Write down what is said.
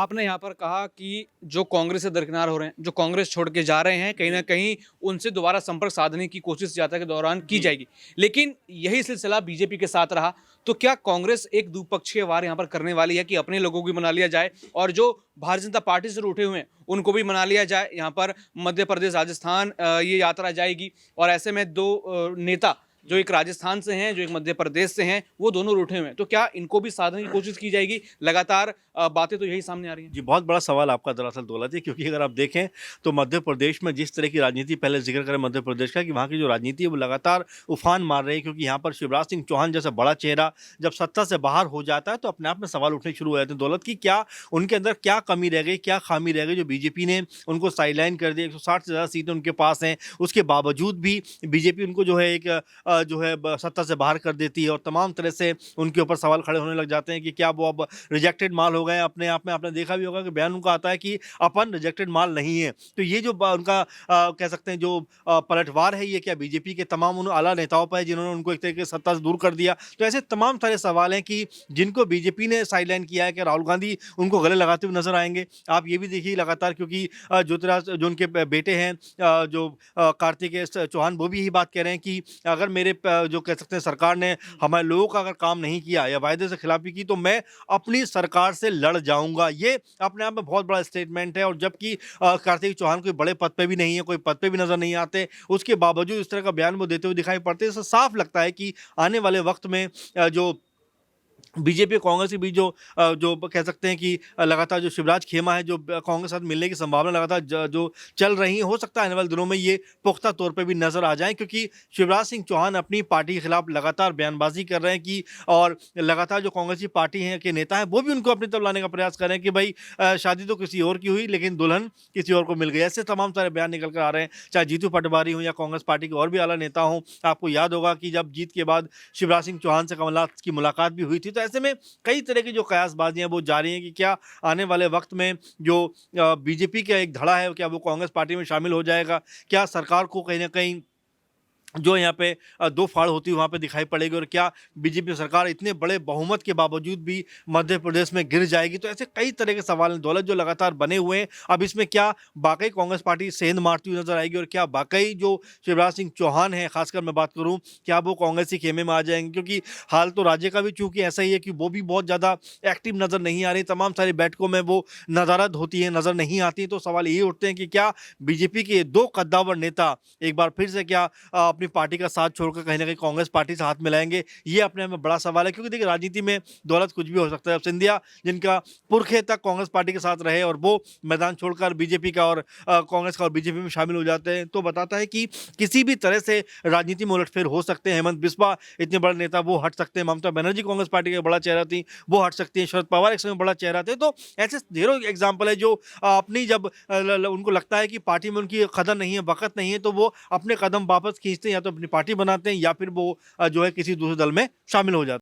आपने यहाँ पर कहा कि जो कांग्रेस से दरकिनार हो रहे हैं, जो कांग्रेस छोड़ के जा रहे हैं, कहीं न कहीं उनसे दोबारा संपर्क साधने की कोशिश यात्रा के दौरान की जी। जाएगी। लेकिन यही सिलसिला बीजेपी के साथ रहा, तो क्या कांग्रेस एक द्विपक्षीय वार यहाँ पर करने वाली है कि अपने लोगों को भी मना लिया जाए और जो भारतीय जनता पार्टी से रूठे हुए हैं, उनको भी मना लिया जाए? यहाँ पर मध्य प्रदेश, राजस्थान ये यात्रा जाएगी और ऐसे में 2 नेता जो एक राजस्थान से हैं, जो एक मध्य प्रदेश से हैं, वो दोनों रूठे हुए हैं। तो क्या इनको भी साधने की कोशिश की जाएगी? लगातार बातें तो यही सामने आ रही हैं। जी, बहुत बड़ा सवाल आपका दरअसल दौलत है, क्योंकि अगर आप देखें तो मध्य प्रदेश में जिस तरह की राजनीति, पहले ज़िक्र करें मध्य प्रदेश का, कि वहाँ की जो राजनीति है वो लगातार उफ़ान मार रही है, क्योंकि यहाँ पर शिवराज सिंह चौहान जैसा बड़ा चेहरा जब सत्ता से बाहर हो जाता है तो अपने आप में सवाल उठने शुरू हो जाते हैं दौलत की, क्या उनके अंदर क्या कमी रह गई, क्या खामी रह गई जो बीजेपी ने उनको साइडलाइन कर दिया। 160 से ज़्यादा सीटें उनके पास हैं, उसके बावजूद भी बीजेपी उनको जो है एक जो है सत्ता से बाहर कर देती है और तमाम तरह से उनके ऊपर सवाल खड़े होने लग जाते हैं कि क्या वो अब रिजेक्टेड माल हो गए अपने आप में। आपने देखा भी होगा कि बयान उनका आता है कि अपन रिजेक्टेड माल नहीं है। तो ये जो उनका कह सकते हैं जो पलटवार है, ये क्या बीजेपी के तमाम उन आला नेताओं पर है जिन्होंने उनको एक तरीके से सत्ता से दूर कर दिया? तो ऐसे तमाम सारे सवाल हैं कि जिनको बीजेपी ने साइडलाइन किया है, कि राहुल गांधी उनको गले लगाते हुए नजर आएंगे। आप ये भी देखिए लगातार, क्योंकि ज्योतिराज जो उनके बेटे हैं जो कार्तिकेय चौहान, वो भी यही बात कह रहे हैं कि अगर मेरे जो कह सकते हैं सरकार ने हमारे लोगों का अगर काम नहीं किया या वायदे से खिलाफी की तो मैं अपनी सरकार से लड़ जाऊंगा। ये अपने आप में बहुत बड़ा स्टेटमेंट है, और जबकि कार्तिक चौहान कोई बड़े पद पे भी नहीं है, कोई पद पे भी नजर नहीं आते, उसके बावजूद इस तरह का बयान वो देते हुए दिखाई पड़ते हैं। इससे साफ लगता है कि आने वाले वक्त में जो बीजेपी कांग्रेस के बीच जो कह सकते हैं कि लगातार जो शिवराज खेमा है, जो कांग्रेस के साथ मिलने की संभावना लगातार जो चल रही है, हो सकता है आने वाले दिनों में ये पुख्ता तौर पे भी नजर आ जाए, क्योंकि शिवराज सिंह चौहान अपनी पार्टी के खिलाफ लगातार बयानबाजी कर रहे हैं कि, और लगातार जो कांग्रेस की पार्टी है के नेता हैं वो भी उनको अपनी तरफ लाने का प्रयास कर रहे हैं कि भाई शादी तो किसी और की हुई लेकिन दुल्हन किसी और को मिल गई। ऐसे तमाम सारे बयान निकल कर आ रहे हैं, चाहे जीतू पटवारी हो या कांग्रेस पार्टी के और भी आला नेता हों। आपको याद होगा कि जब जीत के बाद शिवराज सिंह चौहान से कमलनाथ की मुलाकात भी हुई थी। तो ऐसे में कई तरह की जो कयासबाजियां वो जारी हैं कि क्या आने वाले वक्त में जो बीजेपी का एक धड़ा है, क्या वो कांग्रेस पार्टी में शामिल हो जाएगा? क्या सरकार को कहीं ना कहीं जो यहाँ पे दो फाड़ होती है वहाँ पे दिखाई पड़ेगी, और क्या बीजेपी सरकार इतने बड़े बहुमत के बावजूद भी मध्य प्रदेश में गिर जाएगी? तो ऐसे कई तरह के सवाल हैं दौलत, जो लगातार बने हुए हैं। अब इसमें क्या वाकई कांग्रेस पार्टी सेंध मारती हुई नजर आएगी, और क्या वाकई जो शिवराज सिंह चौहान है, खासकर मैं बात करूँ, क्या वो कांग्रेस के खेमे में आ जाएंगे? क्योंकि हाल तो राज्य का भी चूंकि ऐसा ही है कि वो भी बहुत ज़्यादा एक्टिव नजर नहीं आ रही, तमाम सारी बैठकों में वो नदारद होती है, नजर नहीं आती। तो सवाल ये उठते हैं कि क्या बीजेपी के दो कद्दावर नेता एक बार फिर से क्या अपनी पार्टी का साथ छोड़कर कहीं ना कहीं कांग्रेस पार्टी से हाथ मिलाएंगे? ये अपने आप में बड़ा सवाल है, क्योंकि देखिए राजनीति में दौलत कुछ भी हो सकता है। अब सिंधिया जिनका पुरखे तक कांग्रेस पार्टी के साथ रहे और वो मैदान छोड़कर बीजेपी का और कांग्रेस का और बीजेपी में शामिल हो जाते हैं, तो बताता है कि किसी भी तरह से राजनीति में उलटफेर हो सकते हैं। हेमंत बिस्वा इतने बड़े नेता, वो हट सकते हैं। ममता बनर्जी कांग्रेस पार्टी का बड़ा चेहरा थी, वो हट सकती है। शरद पवार एक समय बड़ा चेहरा थे। तो ऐसे ढेरों एग्जाम्पल है जो अपनी जब उनको लगता है कि पार्टी में उनकी कदर नहीं है, वक़्त नहीं है, तो वो अपने कदम वापस खींचते हैं, या तो अपनी पार्टी बनाते हैं या फिर वो जो है किसी दूसरे दल में शामिल हो जाते हैं।